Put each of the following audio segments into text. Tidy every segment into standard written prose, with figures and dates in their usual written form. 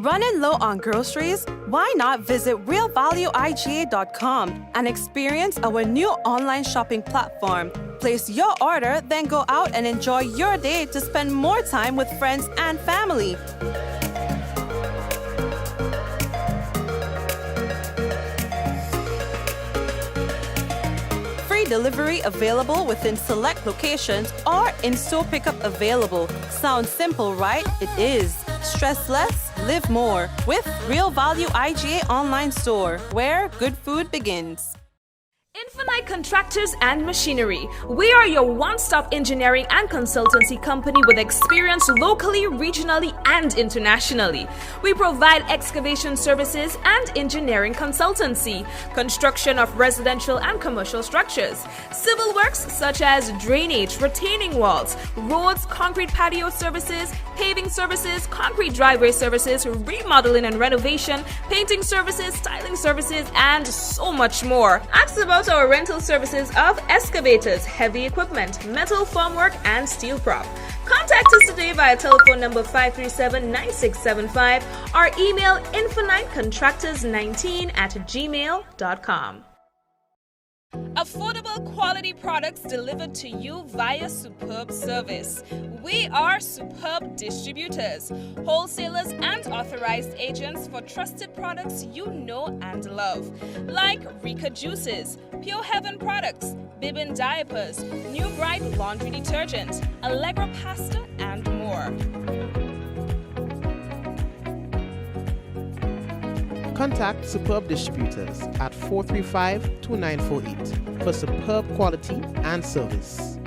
Running low on groceries? Why not visit realvalueiga.com and experience our new online shopping platform? Place your order, then go out and enjoy your day to spend more time with friends and family. Free delivery available within select locations or in-store pickup available. Sounds simple, right? It is. Stress less, live more with Real Value IGA online store, where good food begins. Infinite Contractors and Machinery. We are your one-stop engineering and consultancy company with experience locally, regionally, and internationally. We provide excavation services and engineering consultancy, construction of residential and commercial structures, civil works such as drainage, retaining walls, roads, concrete patio services, paving services, concrete driveway services, remodeling and renovation, painting services, styling services, and so much more. Ask about our rental services of excavators, heavy equipment, metal formwork, and steel prop. Contact us today via telephone number 537-9675 or email infinitecontractors19@gmail.com. Affordable quality products delivered to you via superb service. We are Superb Distributors, wholesalers and authorized agents for trusted products you know and love, like Rika Juices, Pure Heaven products, Bibbin diapers, New Bright laundry detergent, Allegra pasta, and more. Contact Superb Distributors at 435-2948 for superb quality and service.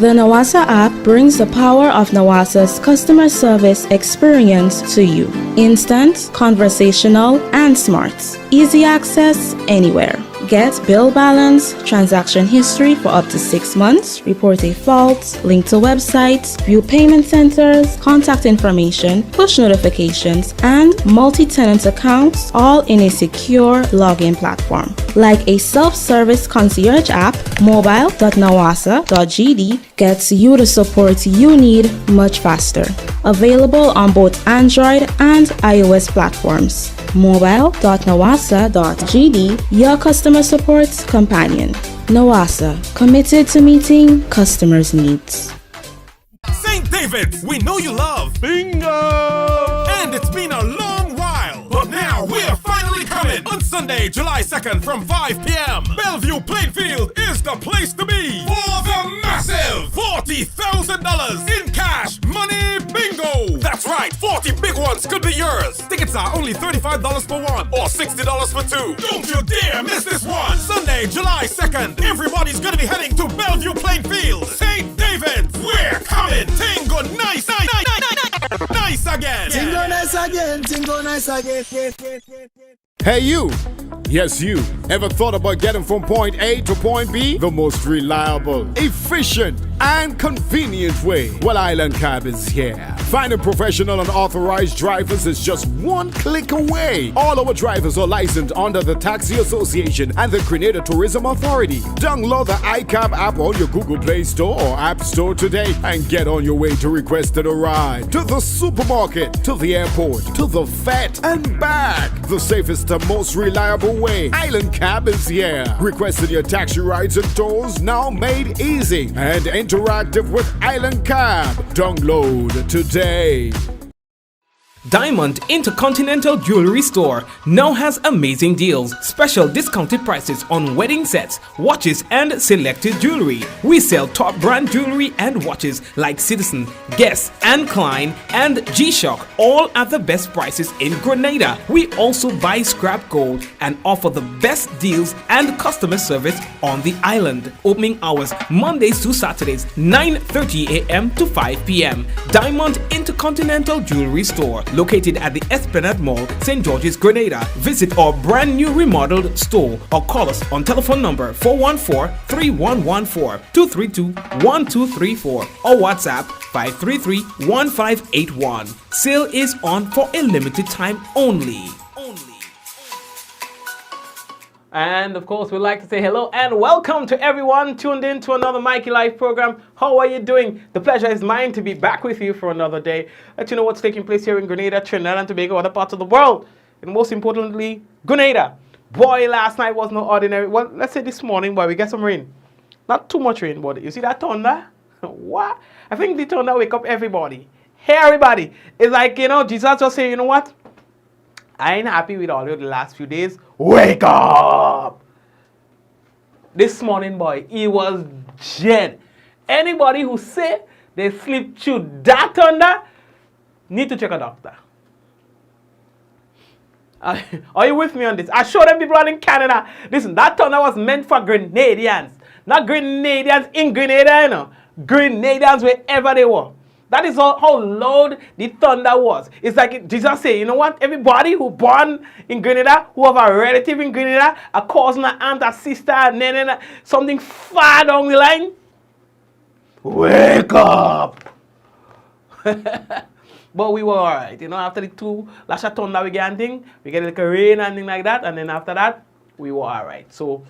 The Nawasa app brings the power of Nawasa's customer service experience to you. Instant, conversational, and smart. Easy access anywhere. Get bill balance, transaction history for up to 6 months, report a fault, link to websites, view payment centers, contact information, push notifications, and multi-tenant accounts, all in a secure login platform. Like a self-service concierge app, mobile.nawasa.gd gets you the support you need much faster. Available on both Android and iOS platforms. mobile.nawasa.gd, your customer support companion. Nawasa, committed to meeting customers' needs. St. David's, we know you love bingo! And it's been a long while, but now we're finally coming on Sunday, July 2nd from 5 p.m. Bellevue Plainfield is the place to be for the massive $40,000 in cash money bingo. That's right, 40 big ones could be yours. Tickets are only $35 for one or $60 for two. Don't you dare miss this one. Sunday, July 2nd, everybody's gonna be heading to Bellevue Plainfield. St. David's, we're coming. Tingo nice, nice, nice, nice, nice again. Tingo nice again, Tingo nice again. Hey you! Yes you! Ever thought about getting from point A to point B? The most reliable, efficient, and convenient way? Well, Island Cab is here. Finding professional and authorized drivers is just one click away. All our drivers are licensed under the Taxi Association and the Grenada Tourism Authority. Download the iCab app on your Google Play Store or App Store today and get on your way to requested a ride. To the supermarket, to the airport, to the vet, and back. The safest and most reliable way. Island Cab is here. Requesting your taxi rides and tours now made easy and interactive with Island Cab. Download today. Diamond Intercontinental Jewelry Store now has amazing deals, special discounted prices on wedding sets, watches, and selected jewelry. We sell top brand jewelry and watches like Citizen, Guess, and Klein, and G-Shock, all at the best prices in Grenada. We also buy scrap gold and offer the best deals and customer service on the island. Opening hours Mondays to Saturdays, 9:30 a.m. to 5 p.m. Diamond Intercontinental Jewelry Store, located at the Esplanade Mall, St. George's, Grenada. Visit our brand new remodeled store or call us on telephone number 414-3114, 232-1234 or WhatsApp 533-1581. Sale is on for a limited time only. And of course, we'd like to say hello and welcome to everyone tuned in to another Mikey Live program. How are you doing? The pleasure is mine to be back with you for another day. Let you know what's taking place here in Grenada, Trinidad and Tobago, other parts of the world. And most importantly, Grenada. Boy, last night was no ordinary. Well, let's say this morning, boy, we get some rain. Not too much rain, but you see that thunder? What? I think the thunder wake up everybody. Hey, everybody. It's like, Jesus just say, you know what? I ain't happy with all of the last few days. Wake up! This morning, boy, he was dead. Anybody who say they sleep through that thunder need to check a doctor. Are you with me on this? I showed them people out in Canada. Listen, that thunder was meant for Grenadians. Not Grenadians in Grenada, Grenadians wherever they were. That is how loud the thunder was. It's like Jesus said, you know what? Everybody who born in Grenada, who have a relative in Grenada, a cousin, an aunt, a sister, something far down the line, wake up! But we were alright. After the 2 lash of thunder we get thing, we get a little rain and thing like that, and then after that, we were alright. So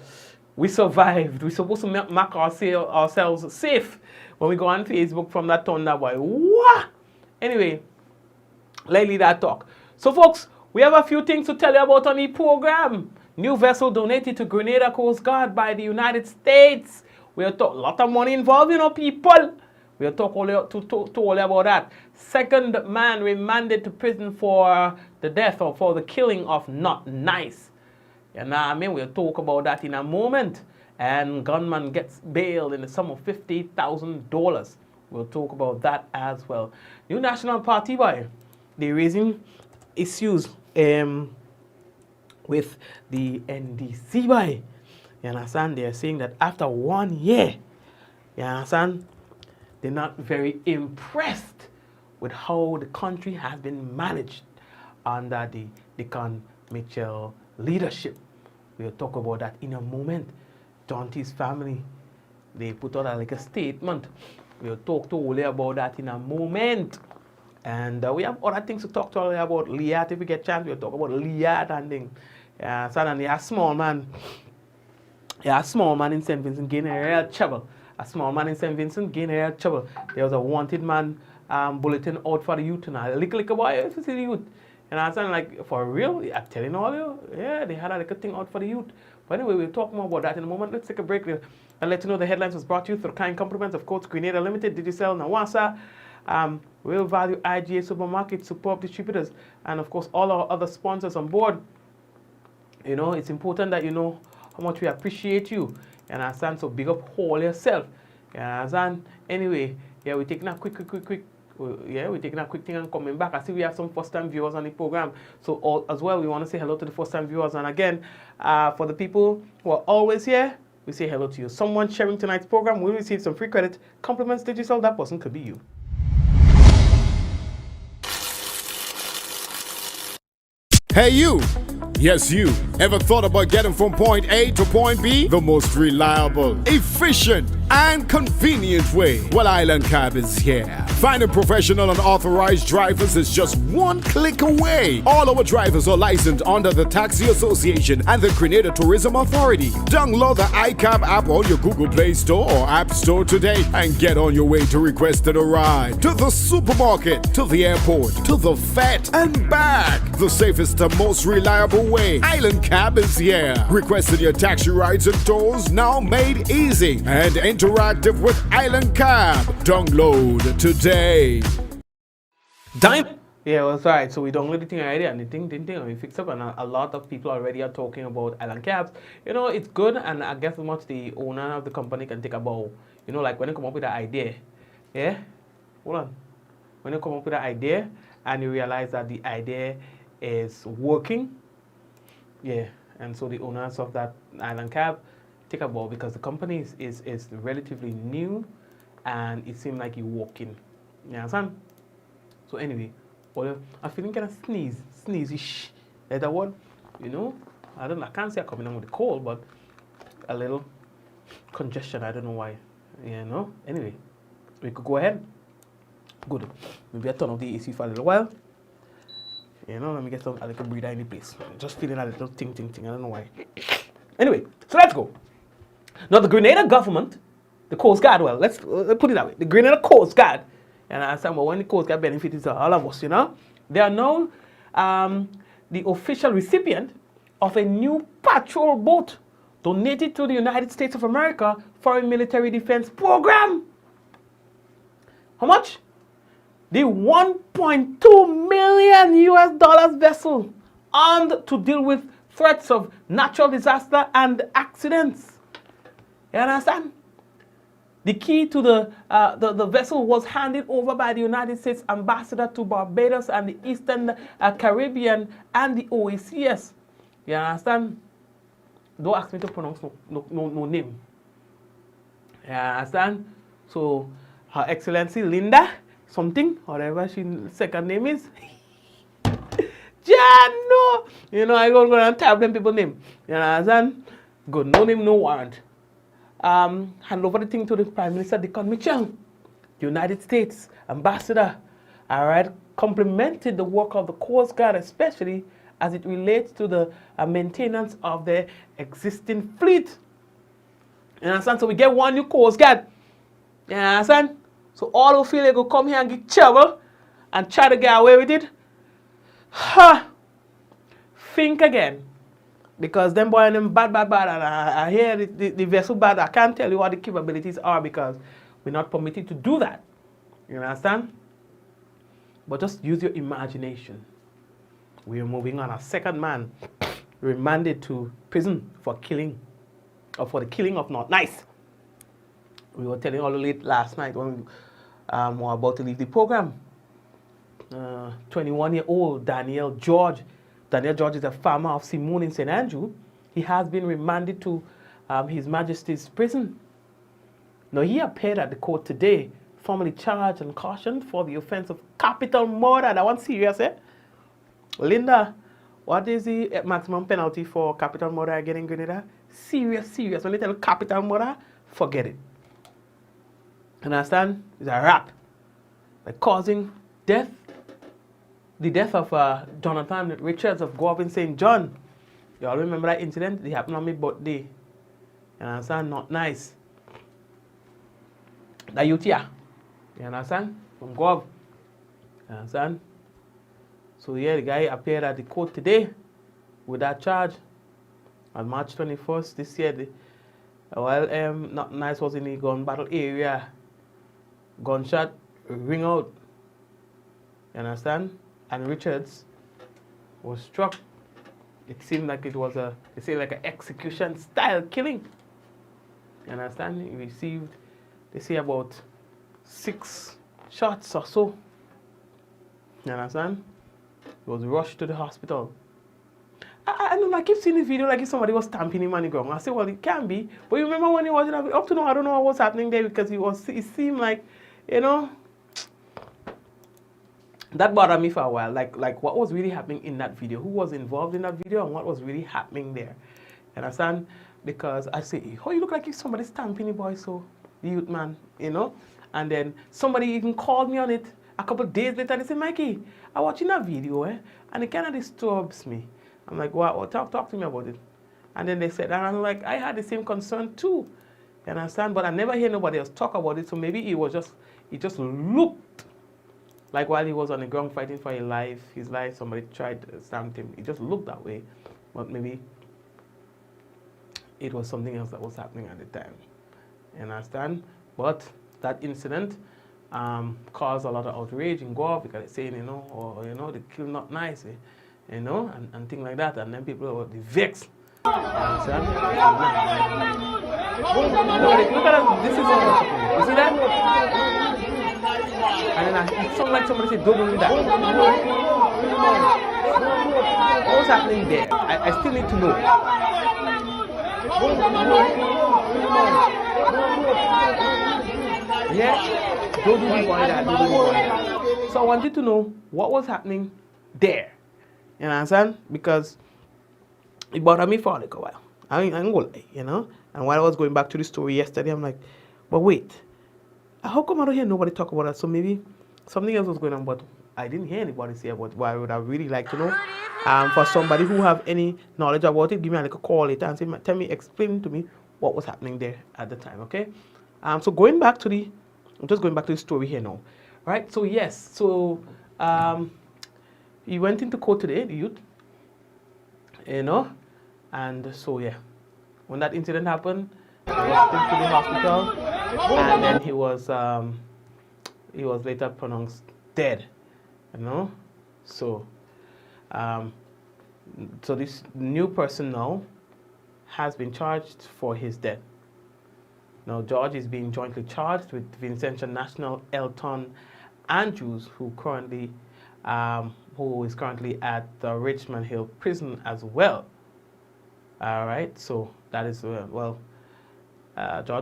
we survived. We're supposed to mark ourselves safe when we go on Facebook from that thunder, boy. What? Anyway, lately that talk. So, folks, we have a few things to tell you about on the program. New vessel donated to Grenada Coast Guard by the United States. We'll talk a lot of money involved, people. We'll talk all about that. Second man remanded to prison for the death or for the killing of Not Nice. You know what I mean? We'll talk about that in a moment. And gunman gets bailed in the sum of $50,000. We'll talk about that as well. New National Party, boy, they're raising issues with the NDC, boy. You understand? They're saying that after 1 year, you understand, they're not very impressed with how the country has been managed under the Deacon Mitchell leadership. We'll talk about that in a moment. Dante's family, they put out a statement. We'll talk to Ole about that in a moment. And we have other things to talk to Ole about. Liat, if we get a chance, we'll talk about Liat and things. And a small man. A small man in St. Vincent getting a real trouble. A small man in St. Vincent getting a real trouble. There was a wanted man bulletin out for the youth. And a little boy, if you see the youth. And I sound like, for real? I'm telling all you, yeah, they had a little thing out for the youth. But anyway, we'll talk more about that in a moment. Let's take a break and let you know the headlines was brought to you through kind compliments of Coach Grenada Limited, Digicel, Nawasa, Real Value IGA Supermarket, Superb Distributors, and of course all our other sponsors on board. It's important that you know how much we appreciate you. And I stand so big up all yourself. And anyway, yeah, we're taking a quick. We're taking a quick thing and coming back. I see we have some first-time viewers on the program. So as well, we want to say hello to the first-time viewers. And again, for the people who are always here, we say hello to you. Someone sharing tonight's program will receive some free credit. Compliments Digicel, that person could be you. Hey, you! Yes, you. Ever thought about getting from point A to point B? The most reliable, efficient, and convenient way? Well, Island Cab is here. Finding professional and authorized drivers is just one click away. All our drivers are licensed under the Taxi Association and the Grenada Tourism Authority. Download the iCab app on your Google Play Store or App Store today and get on your way to requested a ride. To the supermarket, to the airport, to the vet, and back. The safest and most reliable way. Island Cab is here. Requesting your taxi rides and tours now made easy and interactive with Island Cab. Download today. Yeah, well, alright. So we downloaded the thing already, and the thing we fixed up, and a lot of people already are talking about Island Cabs. It's good, and I guess much the owner of the company can take a bow. Like when you come up with an idea, yeah. Hold on. When you come up with an idea and you realize that the idea is working. Yeah, and so the owners of that Island Cab take a bow because the company is relatively new and it seemed like you walk in. You understand? So anyway, I'm feeling kind of sneezy-ish. Like that word, I can't say I'm coming on with the cold, but a little congestion, I don't know why. Anyway, we could go ahead. Good. Maybe I turn off the AC for a little while. Let me get a little breather in the place. Just feeling a little ting. I don't know why. Anyway, so let's go. Now, the Grenada government, the Coast Guard, well, let's put it that way. The Grenada Coast Guard, and I said, well, when the Coast Guard benefits all of us, you know, they are now the official recipient of a new patrol boat donated to the United States of America for a military defense program. How much? The $1.2 million US vessel armed to deal with threats of natural disaster and accidents. You understand? The key to the vessel was handed over by the United States ambassador to Barbados and the Eastern Caribbean and the OACS. You understand? Don't ask me to pronounce no name. You understand? So, Her Excellency Linda something, whatever she second name is. No. You know, I don't go and type them people name. You understand? Good. No name, no warrant. Hand over the thing to the Prime Minister, Dickon Mitchell, the United States ambassador. All right, complimented the work of the Coast Guard, especially as it relates to the maintenance of their existing fleet. You understand? So we get one new Coast Guard. You understand? So all who feel they go come here and get trouble and try to get away with it, think again. Because them boy and them bad, and I hear the vessel bad. I can't tell you what the capabilities are because we're not permitted to do that. You understand? But just use your imagination. We are moving on. A second man remanded to prison for killing, or for the killing of Not Nice. We were telling all late last night when we were about to leave the program. 21-year-old Daniel George. Daniel George is a farmer of Simone in St. Andrew. He has been remanded to His Majesty's prison. Now, he appeared at the court today, formally charged and cautioned for the offense of capital murder. That one's serious, eh? Linda, what is the maximum penalty for capital murder again in Grenada? Serious. When they tell capital murder, forget it. Understand? It's a rap. Like causing death. The death of Jonathan Richards of Govin St. John. You all remember that incident? It happened on my birthday. You understand? Not nice. That youth here. You understand? From Gov. You understand? So yeah, the guy appeared at the court today with that charge. On March 21st this year, while Not Nice was in the gun battle area, gunshot ring out. You understand? And Richards was struck. It seemed like it was an execution style killing. You understand? He received, they say, about 6 shots or so. You understand? He was rushed to the hospital. I know, I keep seeing this video like if somebody was stamping him on the ground. I say, well, it can be. But you remember when he was up to now, I don't know what was happening there because it seemed like, you know, that bothered me for a while. Like what was really happening in that video? Who was involved in that video and what was really happening there? You understand? Because I say, oh, you look like if somebody stamping the boy, so the youth man, you know? And then somebody even called me on it a couple of days later. They said, Mikey, I'm watching that video, and it kind of disturbs me. I'm like, well, talk to me about it. And then they said, and I'm like, I had the same concern too. You understand? But I never hear nobody else talk about it. So maybe it just looked like while he was on the ground fighting for his life, somebody tried to stamp him. It just looked that way. But maybe it was something else that was happening at the time. You understand? But that incident caused a lot of outrage in Guam because they're saying, they kill Not Nice, and things like that. And then people were vexed. You understand? Look at that. This is you see that? And then it sounded like somebody said, don't do that. What was happening there? I still need to know. Yeah? Don't do that. So I wanted to know what was happening there. You understand? Because it bothered me for a little while. I ain't gonna lie, And while I was going back to the story yesterday, I'm like, but wait. How come I don't hear nobody talk about that? So maybe something else was going on, but I didn't hear anybody say about what I would have really liked to know. For somebody who have any knowledge about it, give me a little call later and say, tell me, explain to me what was happening there at the time, okay? So I'm just going back to the story here now, right? So yes, so he went into court today, the youth, and so yeah, when that incident happened, he was taken to the hospital, and then he was later pronounced dead, So, so this new person now has been charged for his death. Now, George is being jointly charged with Vincentian National Elton Andrews, who is currently at the Richmond Hill prison as well. All right, so that is George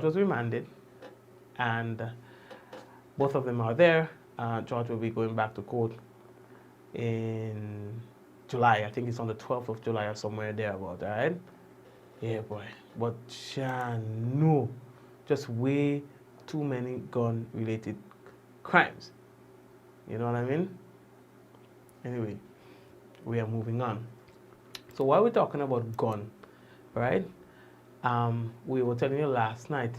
was remanded, and both of them are there. George will be going back to court in July. I think it's on the 12th of July or somewhere there about, all right? Yeah, boy. But no, just way too many gun-related crimes. You know what I mean? Anyway, we are moving on. So while we're talking about gun, right? We were telling you last night,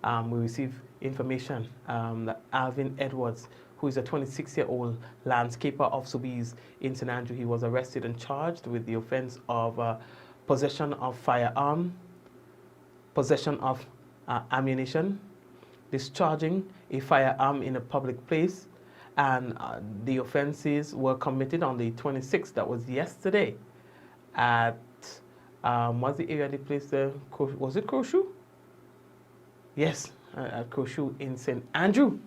we received information that Alvin Edwards, who is a 26-year-old landscaper of Sobeys in St. Andrew, he was arrested and charged with the offense of possession of firearm, possession of ammunition, discharging a firearm in a public place, and the offenses were committed on the 26th, that was yesterday, at, what's the area they placed there? Was it Crowshoe? Yes, at Crowshoe in St. Andrew.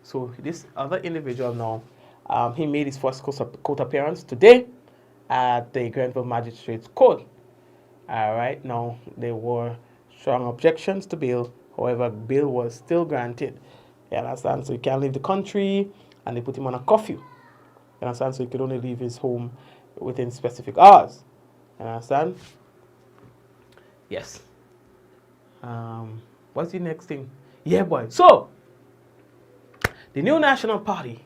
So this other individual now, he made his first court appearance today at the Grenville Magistrates Court. All right, now there were strong objections to bail. However, bail was still granted. You understand? So he can't leave the country, and they put him on a curfew. You understand? So he could only leave his home within specific hours. You understand? Yes. What's the next thing? Yeah, boy. So, the New National Party,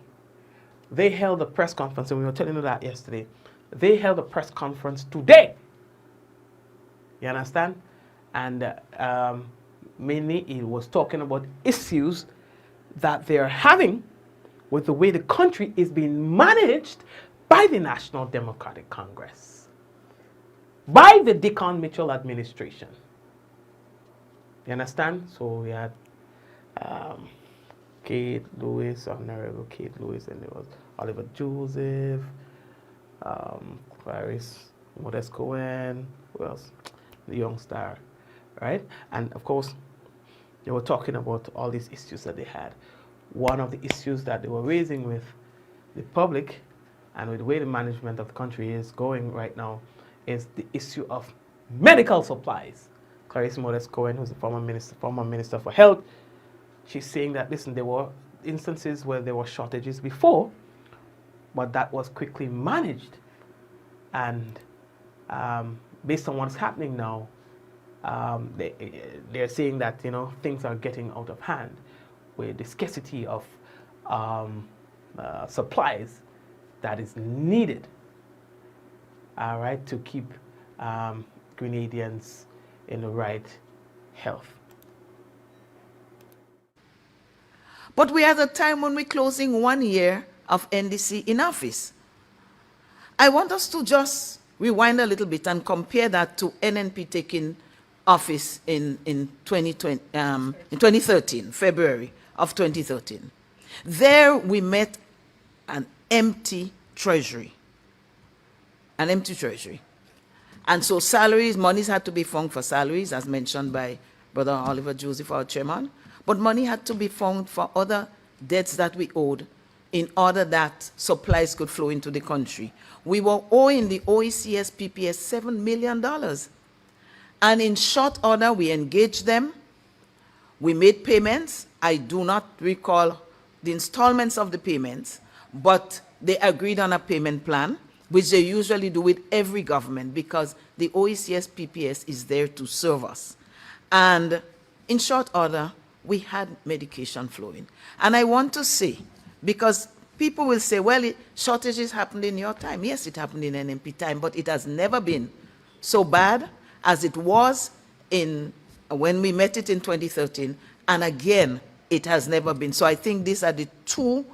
they held a press conference, and we were telling you that yesterday. They held a press conference today. You understand? And mainly it was talking about issues that they're having with the way the country is being managed by the National Democratic Congress, by the Dickon Mitchell administration. You understand? So we had Kate Lewis, Honorable Kate Lewis, and there was Oliver Joseph, Clarice Modest Cohen, who else? The Young Star, right? And of course, they were talking about all these issues that they had. One of the issues that they were raising with the public and with the way the management of the country is going right now is the issue of medical supplies. Clarice Modest Cohen, who's the former minister for health, she's saying that, listen, there were instances where there were shortages before, but that was quickly managed. And based on what's happening now, they're saying that, things are getting out of hand with the scarcity of supplies that is needed, all right, to keep Grenadians in the right health. But we are at a time when we're closing 1 year of NDC in office. I want us to just rewind a little bit and compare that to NNP taking office in 2013, February of 2013. There we met an empty treasury. And so salaries, monies had to be found for salaries, as mentioned by Brother Oliver Joseph, our chairman. But money had to be found for other debts that we owed in order that supplies could flow into the country. We were owing the OECS PPS $7 million. And in short order, we engaged them. We made payments. I do not recall the installments of the payments, but they agreed on a payment plan, which they usually do with every government because the OECS PPS is there to serve us. And in short order, we had medication flowing. And I want to say, because people will say, well, shortages happened in your time. Yes, it happened in NMP time, but it has never been so bad as it was when we met it in 2013, and again, it has never been. So I think these are the two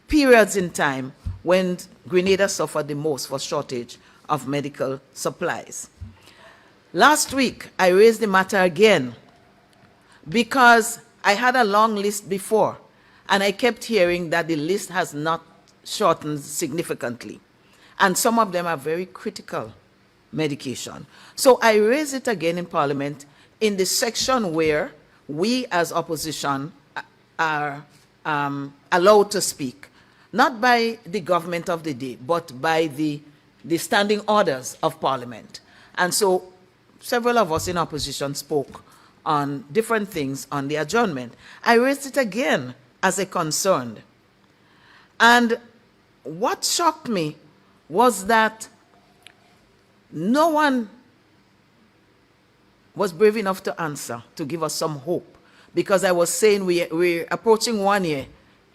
periods in time when Grenada suffered the most for shortage of medical supplies. Last week, I raised the matter again because I had a long list before, and I kept hearing that the list has not shortened significantly. And some of them are very critical medication. So I raised it again in Parliament in the section where we as opposition are allowed to speak, not by the government of the day, but by the standing orders of Parliament. And so several of us in opposition spoke on different things on the adjournment. I raised it again as a concern. And what shocked me was that no one was brave enough to answer, to give us some hope, because I was saying we're approaching 1 year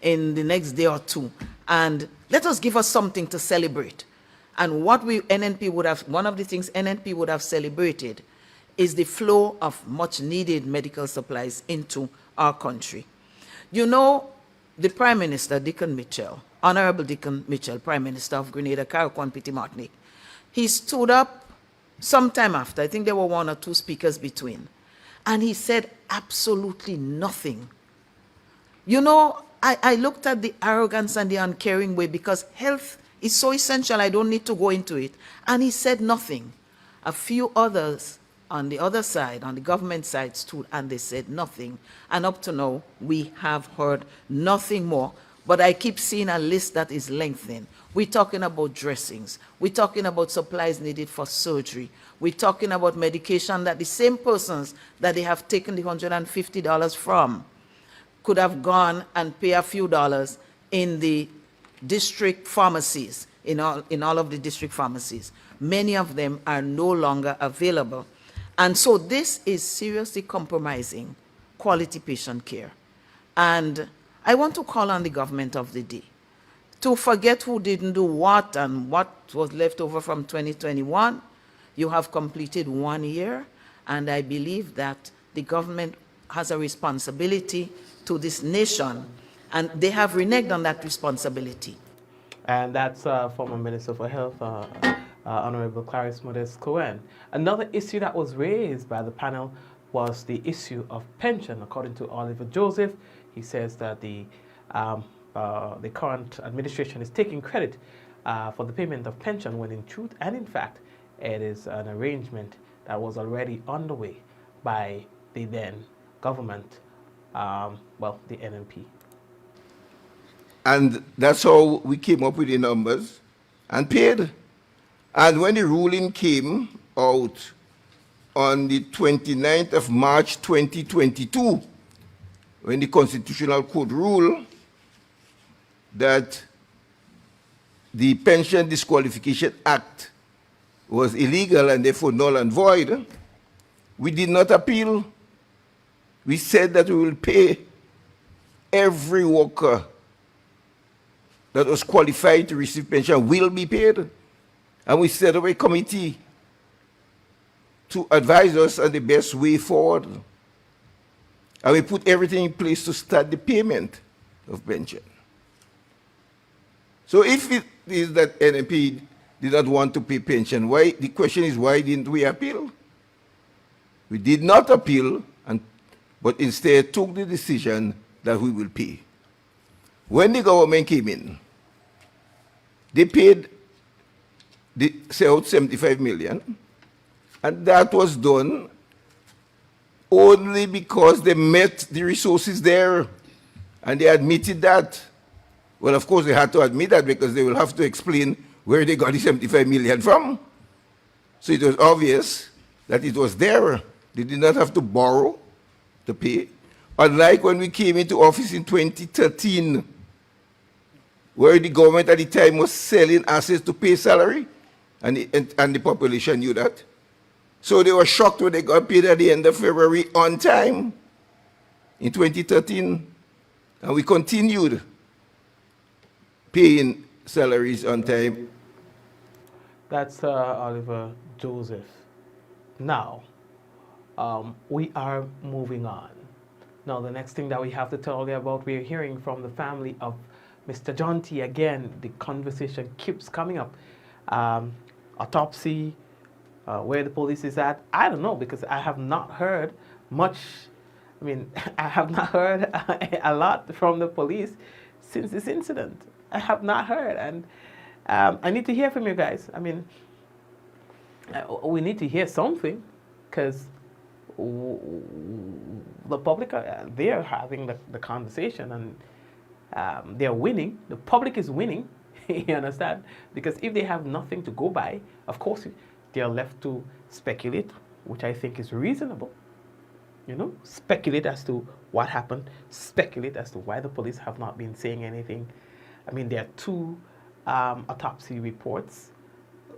in the next day or two, and let us give us something to celebrate. And what one of the things NNP would have celebrated is the flow of much needed medical supplies into our country. You know, the Prime Minister, Dickon Mitchell, Honorable Dickon Mitchell, Prime Minister of Grenada, Carriacou, Petit Martinique, he stood up sometime after, I think there were 1 or 2 speakers between, and he said absolutely nothing. You know, I looked at the arrogance and the uncaring way, because health is so essential, I don't need to go into it. And he said nothing. A few others on the other side, on the government side, stood and they said nothing. And up to now, we have heard nothing more. But I keep seeing a list that is lengthening. We're talking about dressings. We're talking about supplies needed for surgery. We're talking about medication that the same persons that they have taken the $150 from could have gone and pay a few dollars in the district pharmacies, in all of the district pharmacies. Many of them are no longer available. And so this is seriously compromising quality patient care. And I want to call on the government of the day to forget who didn't do what and what was left over from 2021. You have completed 1 year, and I believe that the government has a responsibility to this nation, and they have reneged on that responsibility. And that's former Minister for Health, Honorable Clarice Modest-Cohen. Another issue that was raised by the panel was the issue of pension. According to Oliver Joseph, he says that the current administration is taking credit for the payment of pension, when in truth and in fact, it is an arrangement that was already underway by the then government, the NNP. And that's how we came up with the numbers and paid. And when the ruling came out on the 29th of March 2022, when the Constitutional Court ruled that the Pension Disqualification Act was illegal and therefore null and void, we did not appeal. We said that we will pay every worker that was qualified to receive pension will be paid. And we set up a committee to advise us on the best way forward. And we put everything in place to start the payment of pension. So if it is that NNP did not want to pay pension, the question is, why didn't we appeal? We did not appeal, but instead took the decision that we will pay. When the government came in, they paid out 75 million, and that was done only because they met the resources there, and they admitted that. Well, of course, they had to admit that because they will have to explain where they got the 75 million from. So it was obvious that it was there. They did not have to borrow to pay. Unlike when we came into office in 2013, where the government at the time was selling assets to pay salary, and the population knew that. So they were shocked when they got paid at the end of February on time in 2013. And we continued paying salaries on time. That's Oliver Joseph. Now, we are moving on. Now, the next thing that we have to tell you about, we're hearing from the family of Mr. John T. Again, the conversation keeps coming up. Autopsy, where the police is at, I don't know, because I have not heard much. I mean, I have not heard a lot from the police since this incident. I have not heard, and I need to hear from you guys. I mean, we need to hear something, because the public, they're having the conversation, and they're winning. The public is winning, you understand? Because if they have nothing to go by, of course, they're left to speculate, which I think is reasonable. You know, speculate as to what happened, speculate as to why the police have not been saying anything. I mean, there are two autopsy reports,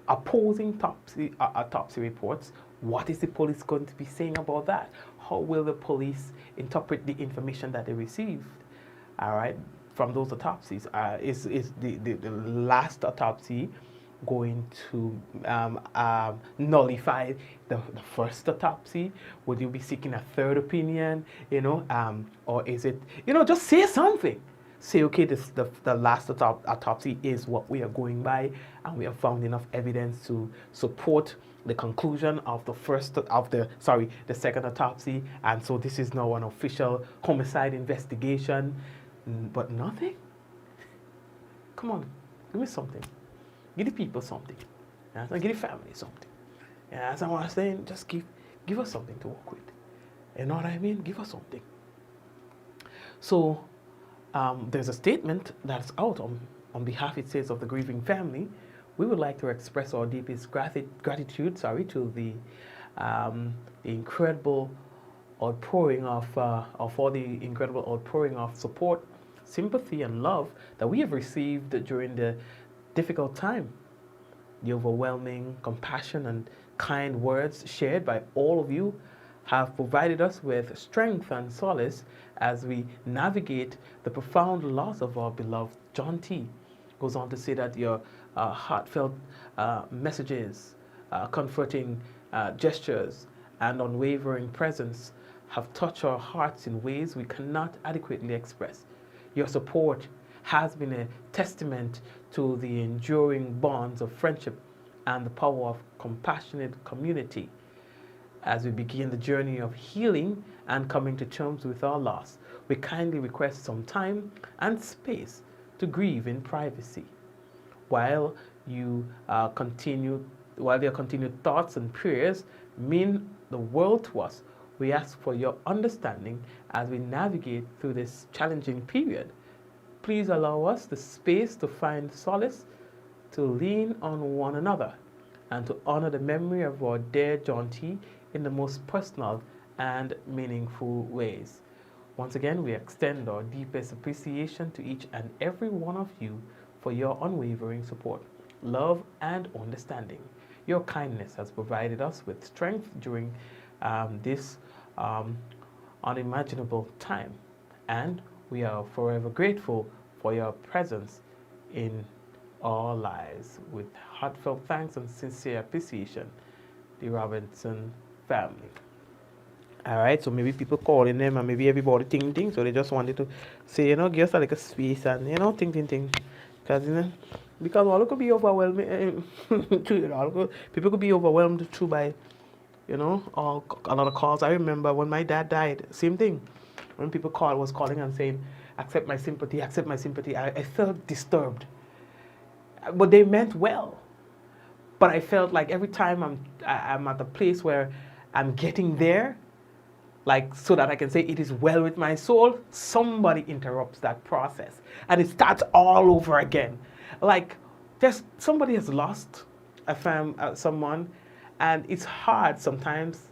opposing autopsy reports. What is the police going to be saying about that? How will the police interpret the information that they received, all right, from those autopsies? Is the last autopsy going to nullify the first autopsy? Would you be seeking a third opinion, you know, or is it, you know, just say something. Say, okay, the last autopsy is what we are going by, and we have found enough evidence to support the conclusion of the second autopsy, and so this is now an official homicide investigation. But nothing. Come on, give me something. Give the people something. Yeah, give the family something. Yeah, as I was saying, just give us something to work with. You know what I mean? Give us something. So there's a statement that's out on behalf, it says, of the grieving family. We would like to express our deepest gratitude to the incredible outpouring of all the incredible outpouring of support, sympathy, and love that we have received during the difficult time. The overwhelming compassion and kind words shared by all of you have provided us with strength and solace as we navigate the profound loss of our beloved John T. Goes on to say that your heartfelt messages, comforting gestures, and unwavering presence have touched our hearts in ways we cannot adequately express. Your support has been a testament to the enduring bonds of friendship and the power of compassionate community. As we begin the journey of healing and coming to terms with our loss, we kindly request some time and space to grieve in privacy. While their continued thoughts and prayers mean the world to us, we ask for your understanding as we navigate through this challenging period. Please allow us the space to find solace, to lean on one another, and to honor the memory of our dear John T. in the most personal and meaningful ways. Once again, we extend our deepest appreciation to each and every one of you for your unwavering support, love, and understanding. Your kindness has provided us with strength during this unimaginable time, and we are forever grateful for your presence in our lives. With heartfelt thanks and sincere appreciation, the Robinson family. All right, so maybe people calling them, and maybe everybody ting, so they just wanted to say, you know, give us like a space and, you know, ting. Because, you know, because all could be overwhelming. People could be overwhelmed too by, you know, a lot of calls. I remember when my dad died, same thing. When people was calling and saying, accept my sympathy, I felt disturbed. But they meant well. But I felt like every time I'm at the place where I'm getting there, like so that I can say it is well with my soul, somebody interrupts that process. And it starts all over again. Like, somebody has lost someone, and it's hard sometimes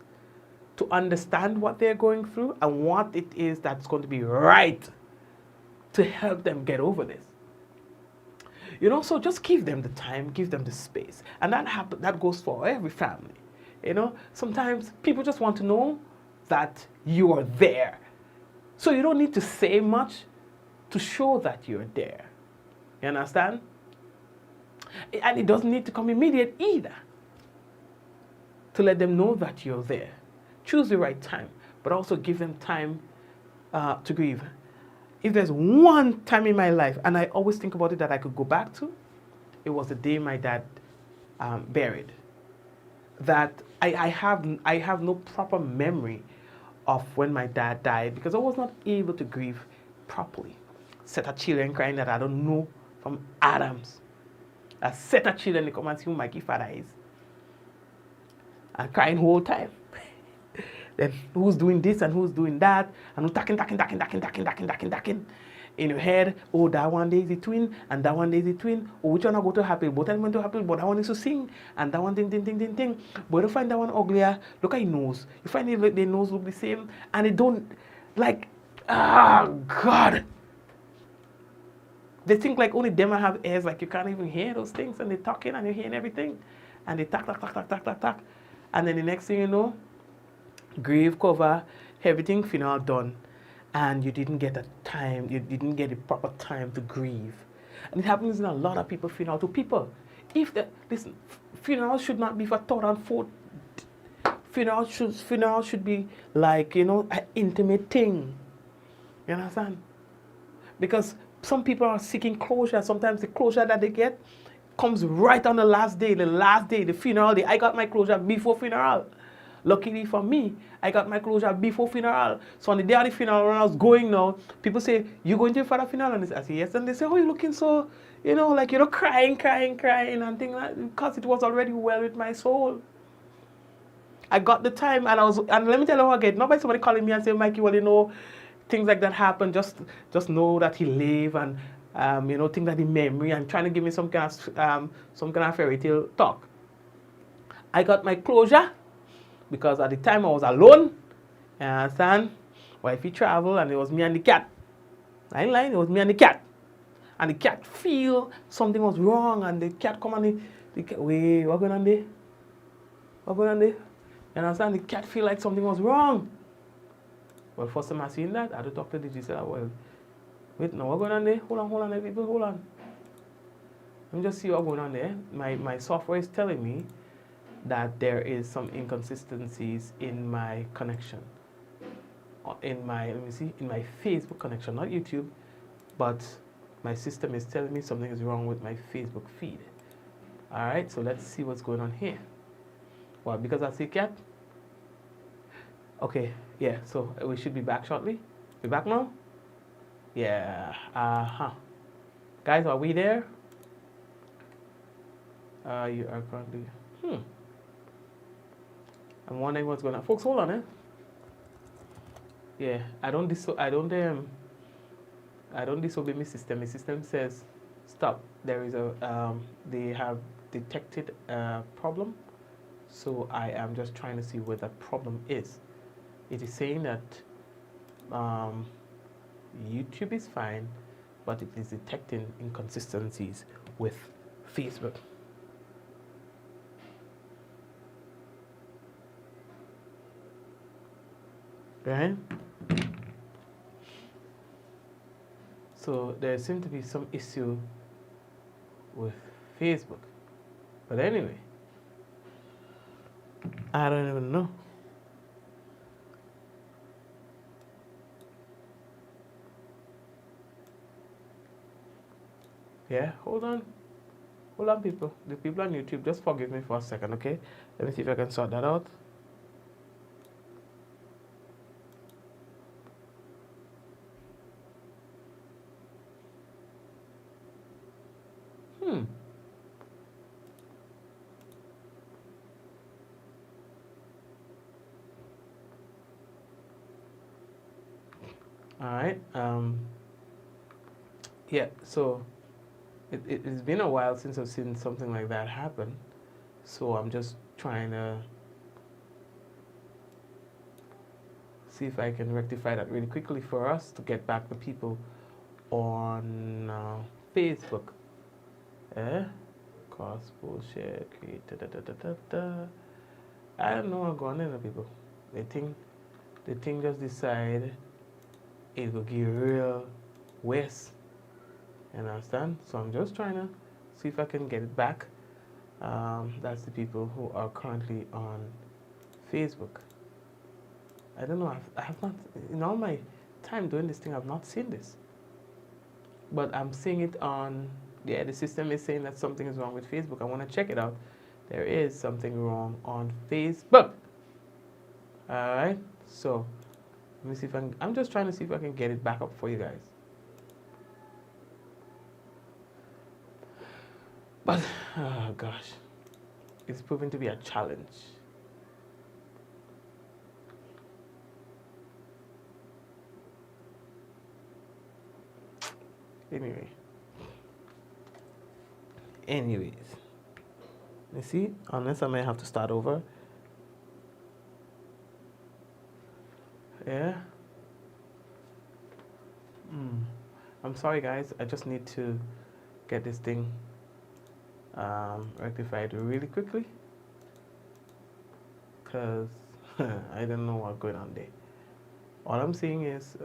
to understand what they're going through and what it is that's going to be right to help them get over this. You know, so just give them the time, give them the space. And that goes for every family. You know, sometimes people just want to know that you are there. So you don't need to say much to show that you're there. You understand? And it doesn't need to come immediate either. To let them know that you're there. Choose the right time, but also give them time to grieve. If there's one time in my life, and I always think about it that I could go back to, it was the day my dad buried. That I have no proper memory of when my dad died because I was not able to grieve properly. Set of children crying that I don't know from Adams. A set of children, they come and see who Mikey father is. And crying the whole time. Then who's doing this and who's doing that, and who's tacking in your head. Oh, that one day is a twin, and that one day is a twin. Oh, which one I go to happy? Both of them went to happy, but that one is to sing, and that one ding. But you find that one uglier. Look at his nose. You find their nose look the same, and they don't like. God. They think like only them have ears, like you can't even hear those things, and they're talking and you're hearing everything, and they tack, and then the next thing you know, grave cover, everything funeral done, and you didn't get the time, you didn't get the proper time to grieve. And it happens in a lot of people's funeral to people. Listen, funerals should not be for third and fourth. Funeral should be like, an intimate thing. You understand? Because some people are seeking closure. Sometimes the closure that they get comes right on the last day, the funeral day. I got my closure before funeral. Luckily for me, I got my closure before funeral. So on the day of the funeral, when I was going now, people say, you going to your father's funeral? And I say, yes. And they say, oh, you're looking so, crying and things like that. Because it was already well with my soul. I got the time and let me tell you again, not by somebody calling me and saying, Mikey, well, things like that happen. Just know that he lived and, things like the memory and trying to give me some kind of fairy tale talk. I got my closure. Because at the time I was alone, you understand? Wifey traveled and it was me and the cat. I ain't lying, it was me and the cat. And the cat feel something was wrong and the cat come and the cat, wait, what going on there? What going on there? You understand? The cat feel like something was wrong. Well, first time I seen that, I had to talk to the DJ. Well, wait, no, what going on there? Hold on, people, hold on. Let me just see what's going on there. My software is telling me that there is some inconsistencies in my connection. In my Facebook connection, not YouTube, but my system is telling me something is wrong with my Facebook feed. All right, so let's see what's going on here. Well, because I see cat. Okay, yeah, so we should be back shortly. We back now? Yeah, Guys, are we there? You are currently, I'm wondering what's going on. Folks, hold on, eh? Yeah, I don't disobey my system. My system says, stop. There is they have detected a problem. So I am just trying to see where that problem is. It is saying that YouTube is fine, but it is detecting inconsistencies with Facebook. Right? So there seems to be some issue with Facebook. But anyway, I don't even know. Yeah, hold on. Hold on, people. The people on YouTube, just forgive me for a second, okay? Let me see if I can sort that out. All right. Yeah, so it's been a while since I've seen something like that happen. So I'm just trying to see if I can rectify that really quickly for us to get back the people on Facebook. Cost bullshit, create I don't know what's going on, people. They think just decide it will give real West. You understand? So I'm just trying to see if I can get it back. That's the people who are currently on Facebook. I don't know, I have not, in all my time doing this thing, I've not seen this. But I'm seeing it on, yeah, the system is saying that something is wrong with Facebook. I want to check it out. There is something wrong on Facebook. All right, so let me see if I'm just trying to see if I can get it back up for you guys. But, oh gosh, it's proving to be a challenge. Anyways, you see, unless I may have to start over. Yeah. I'm sorry guys, I just need to get this thing rectified really quickly, because I don't know what's going on there. All I'm seeing is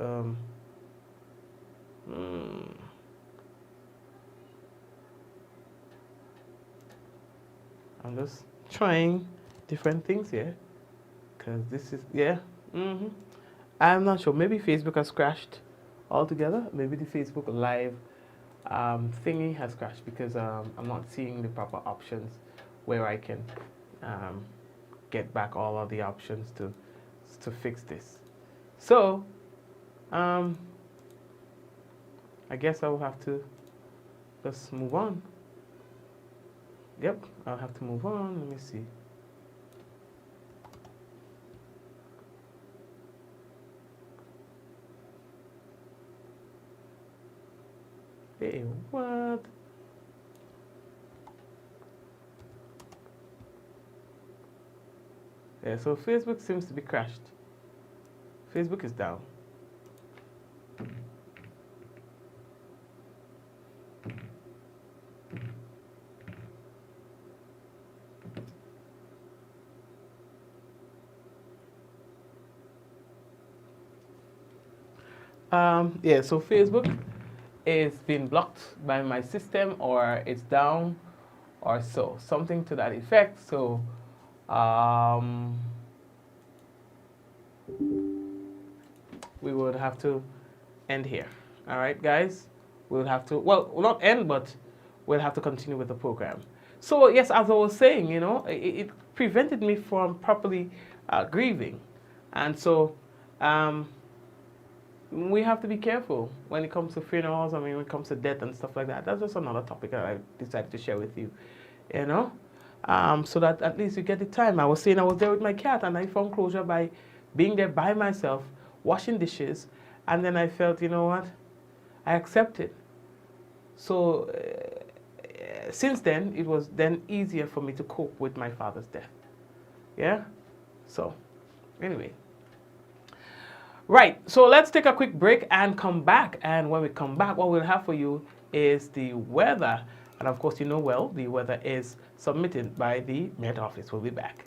I'm just trying different things here, because this is, yeah, I'm not sure. Maybe Facebook has crashed altogether. Maybe the Facebook Live thingy has crashed, because I'm not seeing the proper options where I can get back all of the options to fix this. So I guess I will have to just move on. Yep, I'll have to move on. Let me see. Hey, what? Yeah, so Facebook seems to be crashed. Facebook is down. Yeah, so Facebook is being blocked by my system, or it's down, or something to that effect. So we would have to end here. All right, guys, we'll have to, well, not end, but we'll have to continue with the program. So yes, as I was saying, you know, it prevented me from properly grieving, and so we have to be careful when it comes to funerals. I mean, when it comes to death and stuff like that. That's just another topic that I decided to share with you, you know, so that at least you get the time. I was saying I was there with my cat, and I found closure by being there by myself, washing dishes, and then I felt, you know what, I accepted. So since then, it was then easier for me to cope with my father's death. Yeah? So, anyway. Right, so let's take a quick break and come back. And when we come back, what we'll have for you is the weather. And of course, you know well, the weather is submitted by the Met Office. We'll be back.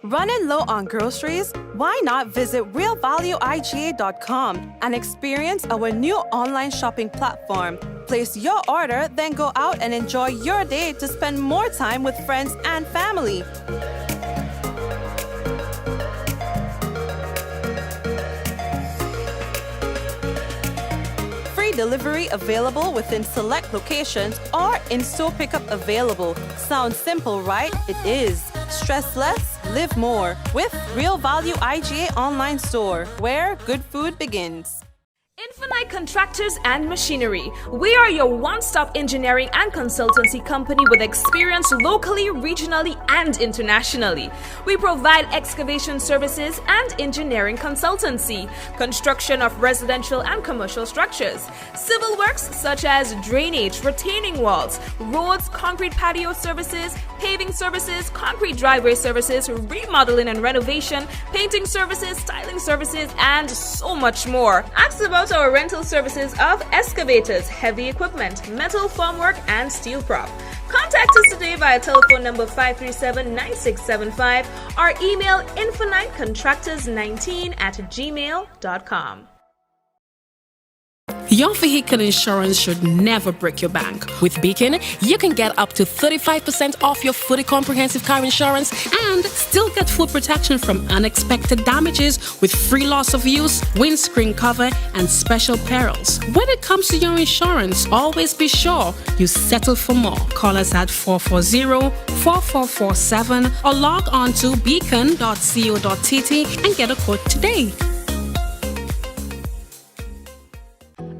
Running low on groceries? Why not visit realvalueiga.com and experience our new online shopping platform? Place your order, then go out and enjoy your day to spend more time with friends and family. Free delivery available within select locations, or in-store pickup available. Sounds simple, right? It is. Stress less, live more with Real Value IGA online store, where good food begins. Infinite Contractors and Machinery. We are your one-stop engineering and consultancy company with experience locally, regionally, and internationally. We provide excavation services and engineering consultancy, construction of residential and commercial structures, civil works such as drainage, retaining walls, roads, concrete patio services, paving services, concrete driveway services, remodeling and renovation, painting services, styling services, and so much more. Ask about our rental services of excavators, heavy equipment, metal formwork, and steel prop. Contact us today via telephone number 537-9675 or email infinitecontractors19@gmail.com. Your vehicle insurance should never break your bank. With Beacon, you can get up to 35% off your fully comprehensive car insurance and still get full protection from unexpected damages with free loss of use, windscreen cover, and special perils. When it comes to your insurance, always be sure you settle for more. Call us at 440-4447 or log on to beacon.co.tt and get a quote today.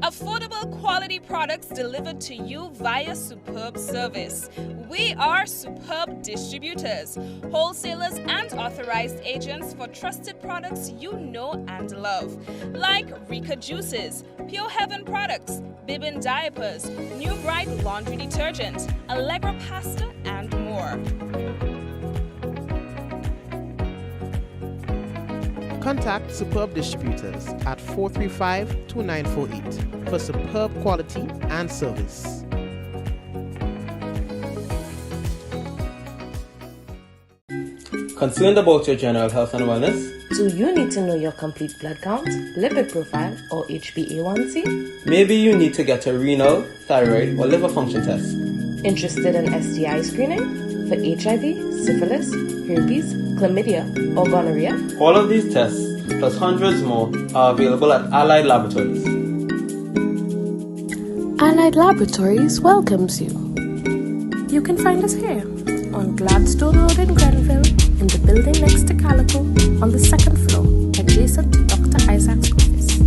Affordable quality products delivered to you via superb service. We are Superb Distributors, wholesalers and authorized agents for trusted products you know and love, like Rika Juices, Pure Heaven products, Bibbin diapers, New Bright laundry detergent, Allegra pasta, and more. Contact Superb Distributors at 435-2948 for superb quality and service. Concerned about your general health and wellness? Do you need to know your complete blood count, lipid profile, or HbA1c? Maybe you need to get a renal, thyroid, or liver function test. Interested in STI screening? For HIV, syphilis, herpes, chlamydia, or gonorrhea? All of these tests, plus hundreds more, are available at Allied Laboratories. Allied Laboratories welcomes you. You can find us here on Gladstone Road in Grenville, in the building next to Calico, on the second floor, adjacent to Dr. Isaac's office.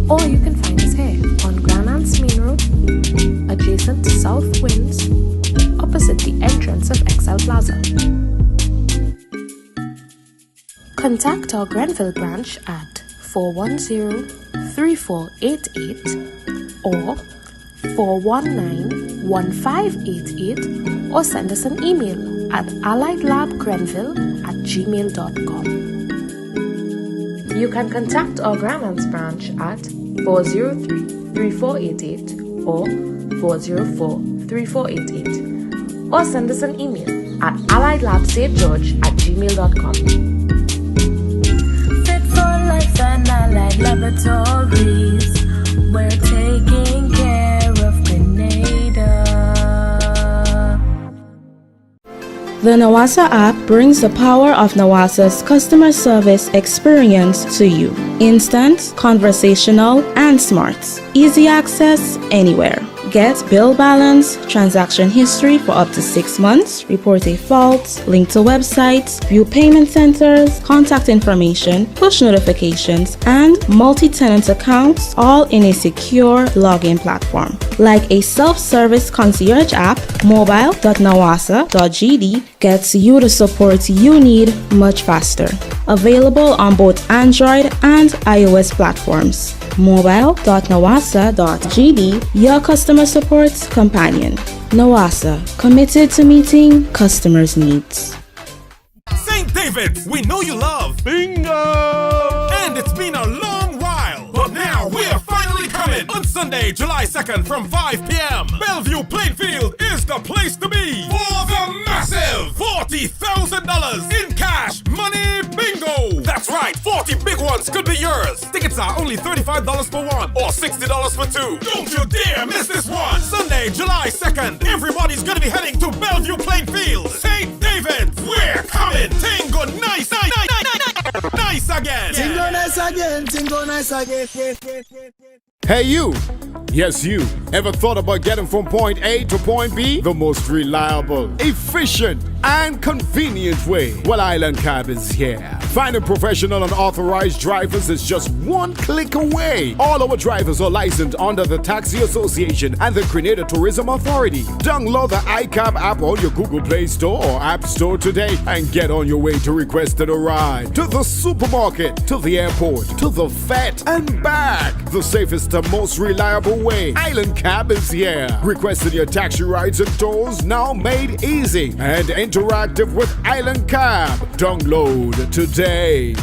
Or you can find us here on Grand Anse Main Road, adjacent to South Winds, opposite the entrance of Excel Plaza. Contact our Grenville branch at 410-3488 or 419-1588 or send us an email at alliedlabgrenville@gmail.com. You can contact our Grand Anse branch at 403-3488 or 404-3488 or send us an email at alliedlabstgeorge@gmail.com. Fit for life and Allied Laboratories. We're taking care of Grenada. The Nawasa app brings the power of Nawasa's customer service experience to you. Instant, conversational, and smart. Easy access anywhere. Get bill balance, transaction history for up to 6 months, report a fault, link to websites, view payment centers, contact information, push notifications, and multi-tenant accounts, all in a secure login platform. Like a self-service concierge app, mobile.nawasa.gd gets you the support you need much faster. Available on both Android and iOS platforms. Mobile.nawasa.gd, your customer support companion. Nawasa, committed to meeting customers' needs. St. David, we know you love bingo! And it's been a long while, but now we're finally coming on Sunday, July 2nd from 5 p.m. Bellevue Plainfield is the place to be for the massive $40,000 in cash money bingo. That's right, 40 big ones could be yours. Tickets are only $35 for one or $60 for two. Don't you dare miss this one. Sunday, July 2nd, everybody's gonna be heading to Bellevue Plainfield. St. David, we're coming. Tingo nice again. Tingo nice again, tingo nice again. Hey you! Yes you! Ever thought about getting from point A to point B? The most reliable, efficient, and convenient way. Well, Island Cab is here. Finding professional and authorized drivers is just one click away. All our drivers are licensed under the Taxi Association and the Grenada Tourism Authority. Download the iCab app on your Google Play Store or App Store today and get on your way to requesting a ride. To the supermarket, to the airport, to the vet, and back. The safest and most reliable way. Island Cab is here. Requesting your taxi rides and tours now made easy and interactive with Island Cab. Download today.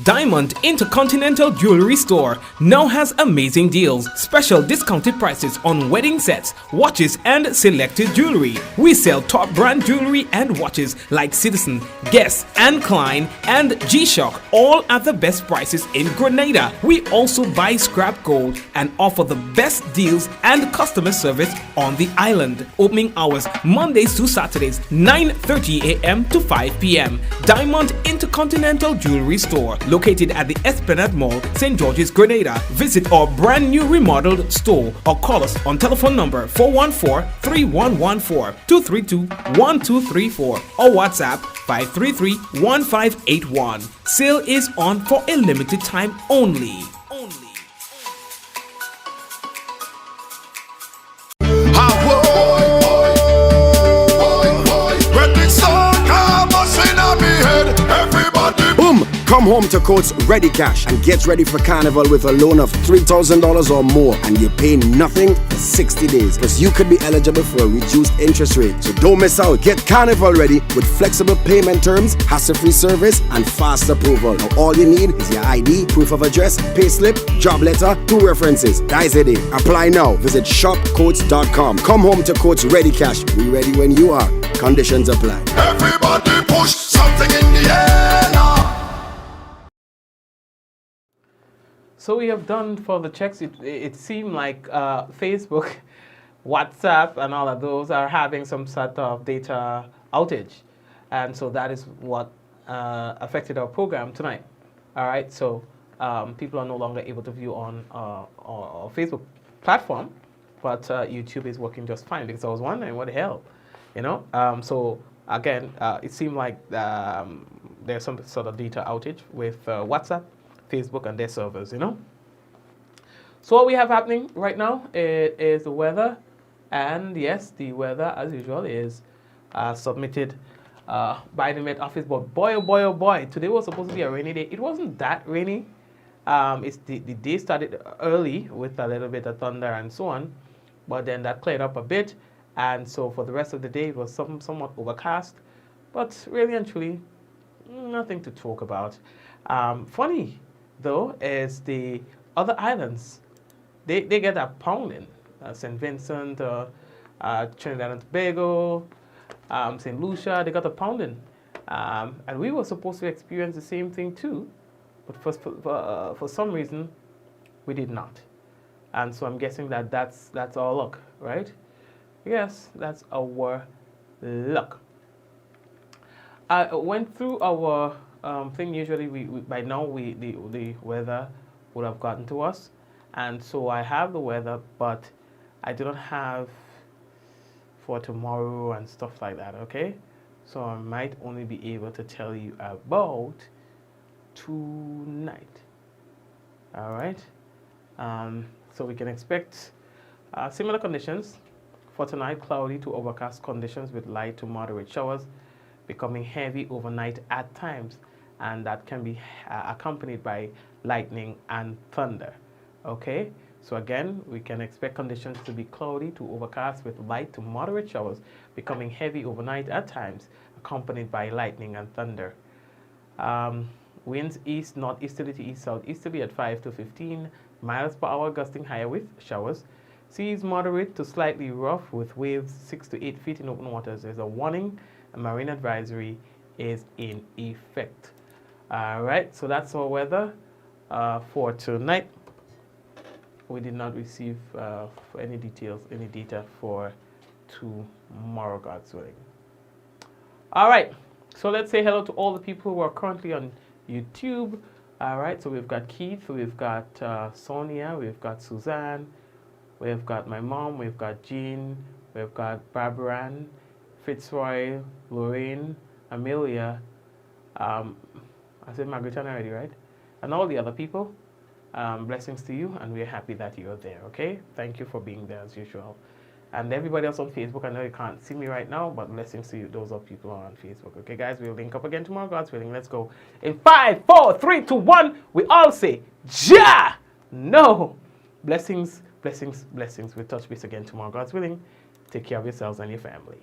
Diamond Intercontinental Jewelry Store now has amazing deals, special discounted prices on wedding sets, watches and selected jewelry. We sell top brand jewelry and watches like Citizen, Guess and Klein and G-Shock, all at the best prices in Grenada. We also buy scrap gold and offer the best deals and customer service on the island. Opening hours Mondays to Saturdays 9:30 a.m. to 5 p.m. Diamond Intercontinental Jewelry Store, located at the Esplanade Mall, St. George's, Grenada. Visit our brand new remodeled store or call us on telephone number 414-3114, 232-1234 or WhatsApp 533-1581. Sale is on for a limited time only. Come home to Coats Ready Cash and get ready for Carnival with a loan of $3,000 or more, and you pay nothing for 60 days. Plus, you could be eligible for a reduced interest rate. So don't miss out. Get Carnival ready with flexible payment terms, hassle-free service, and fast approval. Now, all you need is your ID, proof of address, payslip, job letter, 2 references. That's it. Apply now. Visit shopcoats.com. Come home to Coats Ready Cash. We ready when you are. Conditions apply. Everybody push something in the air now. So we have done for the checks. It seemed like Facebook, WhatsApp, and all of those are having some sort of data outage, and so that is what affected our program tonight. All right, so people are no longer able to view on our Facebook platform, but YouTube is working just fine, because I was wondering what the hell, you know. So again, it seemed like there's some sort of data outage with WhatsApp, Facebook, and their servers, you know. So what we have happening right now is the weather, and yes, the weather as usual is submitted by the Met Office. But boy, oh boy, oh boy, today was supposed to be a rainy day. It wasn't that rainy. It's the day started early with a little bit of thunder and so on, but then that cleared up a bit, and so for the rest of the day it was somewhat overcast, but really and truly nothing to talk about. Funny though is the other islands, they get a pounding. St. Vincent, Trinidad and Tobago, St. Lucia, they got a pounding. And we were supposed to experience the same thing too, but for some reason we did not. And so I'm guessing that that's our luck, right? Yes, that's our luck. I went through our thing. Usually we by now the weather would have gotten to us, and so I have the weather, but I do not have for tomorrow and stuff like that. Okay, so I might only be able to tell you about tonight. All right, so we can expect similar conditions for tonight: cloudy to overcast conditions with light to moderate showers, becoming heavy overnight at times, and that can be accompanied by lightning and thunder. Okay, so again, we can expect conditions to be cloudy to overcast with light to moderate showers, becoming heavy overnight at times, accompanied by lightning and thunder. Winds east northeasterly to east southeasterly at 5 to 15 miles per hour, gusting higher with showers. Seas moderate to slightly rough with waves 6 to 8 feet in open waters. There's a warning. A marine advisory is in effect. All right, so that's our weather for tonight. We did not receive any data for tomorrow, God's willing. All right, so let's say hello to all the people who are currently on YouTube. All right, so we've got Keith, we've got Sonia, we've got Suzanne, we've got my mom, we've got Jean, we've got Barbaran, Fitzroy, Lorraine, Amelia, I said Margaret already, right? And all the other people. Blessings to you, and we're happy that you're there, okay? Thank you for being there as usual. And everybody else on Facebook, I know you can't see me right now, but blessings to you, those of people who are on Facebook. Okay, guys, we'll link up again tomorrow, God's willing. Let's go. In 5, 4, 3, 2, 1, we all say, Ja! No! Blessings, blessings, blessings. We'll touch base again tomorrow, God's willing. Take care of yourselves and your family.